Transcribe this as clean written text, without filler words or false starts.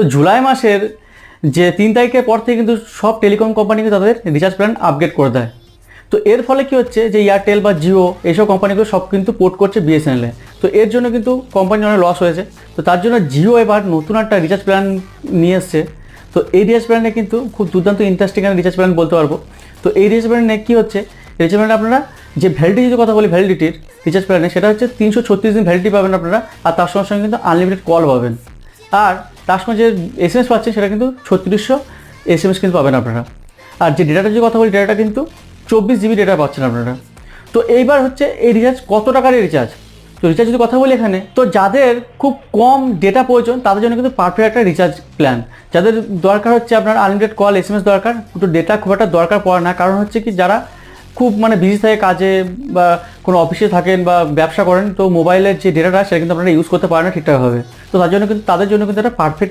তো জুলাই মাসের যে 3 তারিখের পর থেকে কিন্তু সব টেলিকম কোম্পানি কিন্তু তাদের রিচার্জ প্ল্যান আপগ্রেড করে দেয়। তো এর ফলে কি হচ্ছে যে এয়ারটেল বা জিও এইসব কোম্পানিগুলো সব কিন্তু পোর্ট করছে বিএসএনএলে। তো এর জন্য কিন্তু কোম্পানির অনেক লস হয়েছে। তো তার জন্য জিও এবার নতুন একটা রিচার্জ প্ল্যান নিয়ে এসছে। তো এই রিচার্জ প্ল্যানে কিন্তু খুব দুর্দান্ত ইন্টারেস্টিং একটা রিচার্জ প্ল্যান বলতে পারবো। তো এই রিচার্জ প্ল্যানে কী হচ্ছে, রিচার্জ প্ল্যানে আপনারা যে ভ্যালিডিটি যদি কথা বলি, ভ্যালিডিটির রিচার্জ প্ল্যানে সেটা হচ্ছে 336 দিন ভ্যালিডিটি পাবেন আপনারা, আর তার সঙ্গে সঙ্গে কিন্তু আনলিমিটেড কল পাবেন। আর তার সঙ্গে যে এসএমএস পাচ্ছেন সেটা কিন্তু 3600 এসএমএস কিন্তু পাবেন আপনারা। আর যে ডেটাটা যদি কথা বলি, ডেটাটা কিন্তু 24 জিবি ডেটা পাচ্ছেন আপনারা। তো এইবার হচ্ছে এই রিচার্জ কত টাকার রিচার্জ। তো রিচার্জ যদি কথা বলি এখানে, তো যাদের খুব কম ডেটা প্রয়োজন তাদের জন্য কিন্তু পারফেক্ট একটা রিচার্জ প্ল্যান। যাদের দরকার হচ্ছে আপনার আনলিমিটেড কল এসএমএস দরকার, কিন্তু ডেটা খুব একটা দরকার পড়ে না, কারণ হচ্ছে কি যারা খুব বিজি থাকে কাজে বা কোনো অফিসে থাকেন বা ব্যবসা করেন, তো মোবাইলের যে ডেটাটা সেটা কিন্তু আপনারা ইউজ করতে পারেন না ঠিকঠাকভাবে। তো তার জন্য কিন্তু তাদের জন্য কিন্তু একটা পারফেক্ট